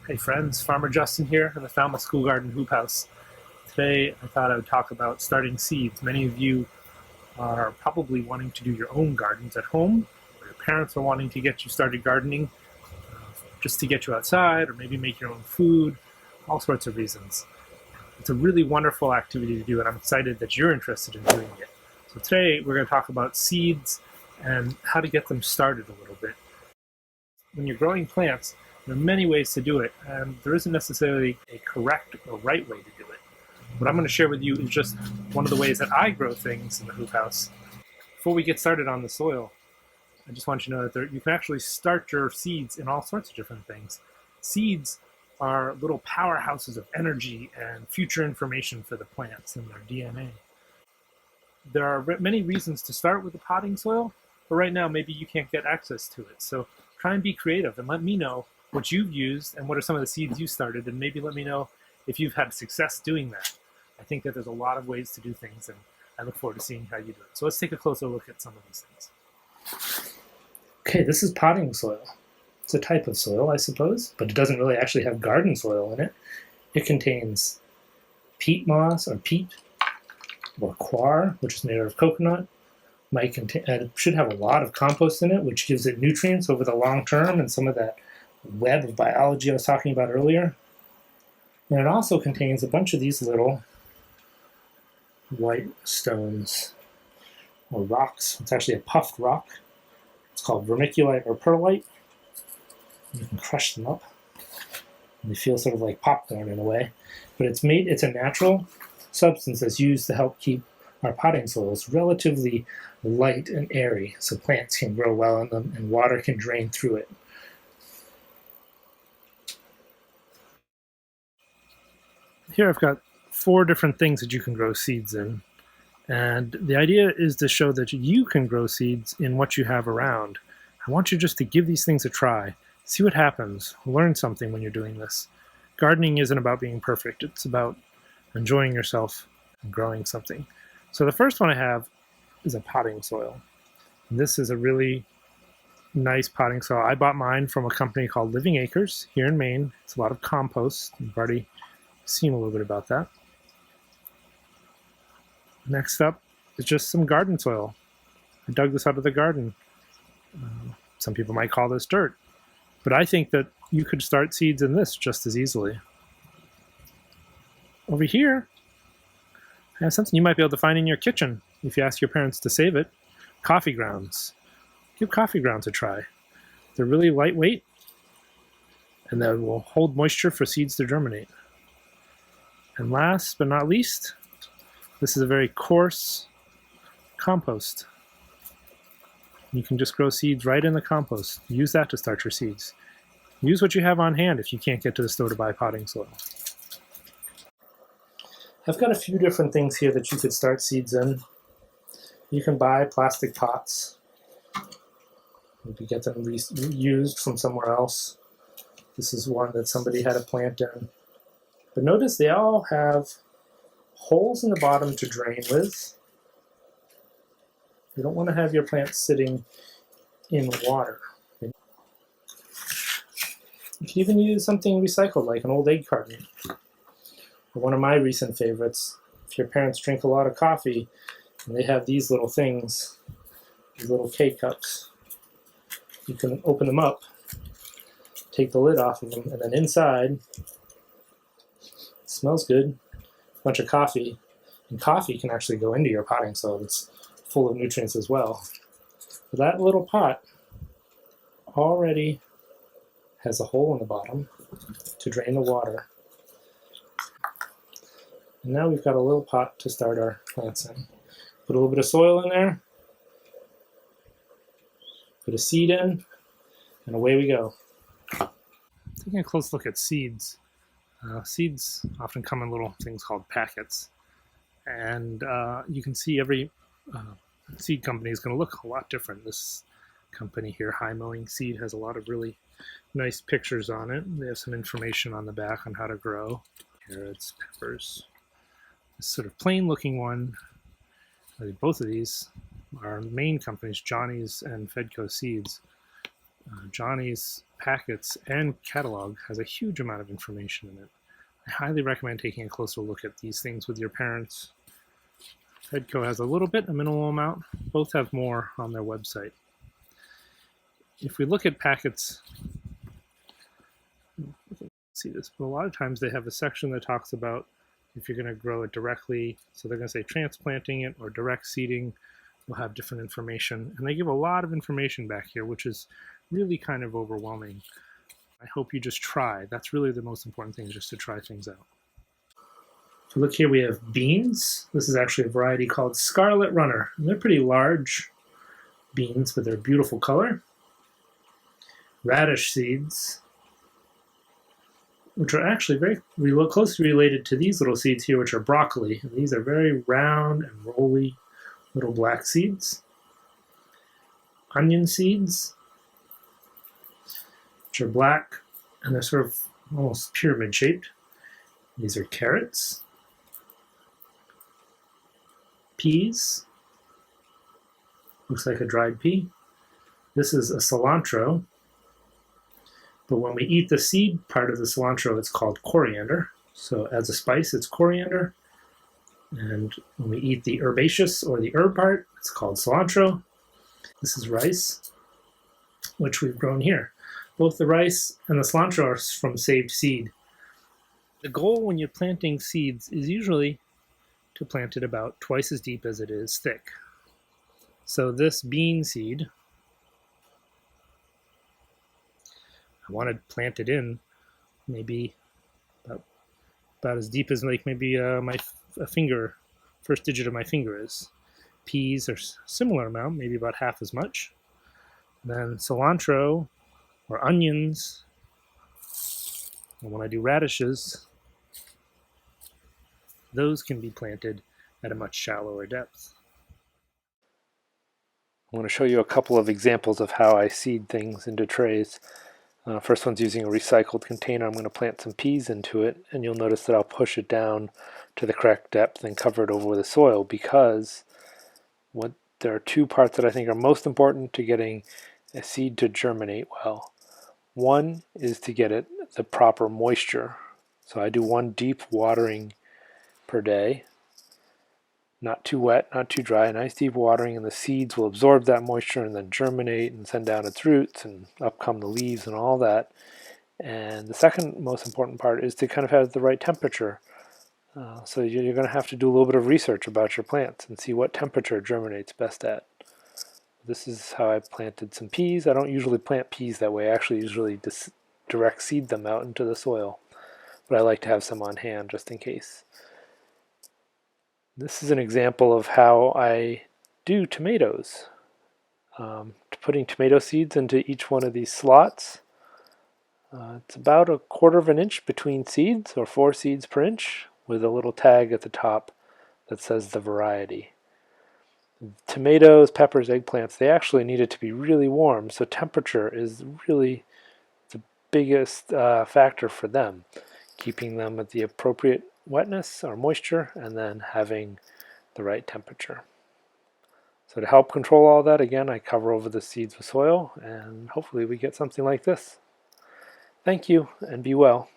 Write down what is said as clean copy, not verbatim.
Hey friends, Farmer Justin here in the Falmouth School Garden hoop house. Today I thought I would talk about starting seeds. Many of you are probably wanting to do your own gardens at home, or your parents are wanting to get you started gardening just to get you outside, or maybe make your own food, all sorts of reasons. It's a really wonderful activity to do, and I'm excited that you're interested in doing it. So today we're going to talk about seeds and how to get them started a little bit. When you're growing plants, there are many ways to do it, and there isn't necessarily a correct or right way to do it. What I'm going to share with you is just one of the ways that I grow things in the hoop house. Before we get started on the soil, I just want you to know that you can actually start your seeds in all sorts of different things. Seeds are little powerhouses of energy and future information for the plants and their DNA. There are many reasons to start with the potting soil, but right now maybe you can't get access to it. So try and be creative and let me know what you've used and what are some of the seeds you started, and maybe let me know if you've had success doing that. I think that there's a lot of ways to do things, and I look forward to seeing how you do it. So let's take a closer look at some of these things. Okay, this is potting soil. It's a type of soil, I suppose, but it doesn't really actually have garden soil in it. It contains peat moss or peat or coir, which is made out of coconut. It should have a lot of compost in it, which gives it nutrients over the long term and some of that web of biology I was talking about earlier. And it also contains a bunch of these little white stones or rocks. It's actually a puffed rock. It's called vermiculite or perlite. You can crush them up. And they feel sort of like popcorn in a way. But it's a natural substance that's used to help keep our potting soils relatively light and airy so plants can grow well in them and water can drain through it. Here I've got 4 different things that you can grow seeds in. And the idea is to show that you can grow seeds in what you have around. I want you just to give these things a try. See what happens. Learn something when you're doing this. Gardening isn't about being perfect. It's about enjoying yourself and growing something. So the first one I have is a potting soil. And this is a really nice potting soil. I bought mine from a company called Living Acres here in Maine. It's a lot of compost. You've already seen a little bit about that. Next up is just some garden soil. I dug this out of the garden. Some people might call this dirt, but I think that you could start seeds in this just as easily. Over here, I have something you might be able to find in your kitchen if you ask your parents to save it. Coffee grounds. Give coffee grounds a try. They're really lightweight, and they will hold moisture for seeds to germinate. And last but not least, this is a very coarse compost. You can just grow seeds right in the compost. Use that to start your seeds. Use what you have on hand if you can't get to the store to buy potting soil. I've got a few different things here that you could start seeds in. You can buy plastic pots. Maybe get them reused from somewhere else. This is one that somebody had a plant in. But notice they all have holes in the bottom to drain with. You don't want to have your plants sitting in water. You can even use something recycled like an old egg carton. Or one of my recent favorites, if your parents drink a lot of coffee and they have these little things, these little K-cups, you can open them up, take the lid off of them, and then inside, smells good, a bunch of coffee, and coffee can actually go into your potting soil. It's full of nutrients as well. But that little pot already has a hole in the bottom to drain the water. And now we've got a little pot to start our plants in. Put a little bit of soil in there, put a seed in, and away we go. Taking a close look at seeds. Seeds often come in little things called packets, and you can see every seed company is going to look a lot different. This company here, High Mowing Seed, has a lot of really nice pictures on it. They have some information on the back on how to grow carrots, peppers. This sort of plain looking one, both of these are main companies, Johnny's and Fedco Seeds. Johnny's packets and catalog has a huge amount of information in it. I highly recommend taking a closer look at these things with your parents. Fedco has a little bit, a minimal amount. Both have more on their website. If we look at packets, see this, but a lot of times they have a section that talks about if you're going to grow it directly. So they're going to say transplanting it or direct seeding. Will have different information, and they give a lot of information back here, which is really kind of overwhelming. I hope you just try. That's really the most important thing, just to try things out. So look here, we have beans. This is actually a variety called Scarlet Runner. And they're pretty large beans, but they're a beautiful color. Radish seeds, which are actually very closely related to these little seeds here, which are broccoli. And these are very round and rolly little black seeds. Onion seeds, which are black, and they're sort of almost pyramid shaped. These are carrots. Peas, looks like a dried pea. This is a cilantro, but when we eat the seed part of the cilantro, it's called coriander. So as a spice, it's coriander. And when we eat the herbaceous or the herb part, it's called cilantro. This is rice, which we've grown here. Both the rice and the cilantro are from saved seed. The goal when you're planting seeds is usually to plant it about twice as deep as it is thick. So this bean seed, I want to plant it in maybe about as deep as like maybe a finger, first digit of my finger is. Peas are similar amount, maybe about half as much. Then cilantro or onions, and when I do radishes, those can be planted at a much shallower depth. I'm going to show you a couple of examples of how I seed things into trays. First one's using a recycled container. I'm going to plant some peas into it, and you'll notice that I'll push it down to the correct depth and cover it over with the soil, because there are two parts that I think are most important to getting a seed to germinate well. One is to get it the proper moisture. So I do one deep watering per day. Not too wet, not too dry, nice deep watering, and the seeds will absorb that moisture and then germinate and send down its roots, and up come the leaves and all that. And the second most important part is to kind of have the right temperature. So you're going to have to do a little bit of research about your plants and see what temperature germinates best at. This is how I planted some peas. I don't usually plant peas that way. I actually usually direct seed them out into the soil, but I like to have some on hand just in case. This is an example of how I do tomatoes. Putting tomato seeds into each one of these slots. It's about 1/4 of an inch between seeds, or 4 seeds per inch, with a little tag at the top that says the variety. Tomatoes, peppers, eggplants, they actually need it to be really warm, so temperature is really the biggest factor for them, keeping them at the appropriate wetness or moisture, and then having the right temperature. So to help control all that, again, I cover over the seeds with soil, and hopefully we get something like this. Thank you, and be well.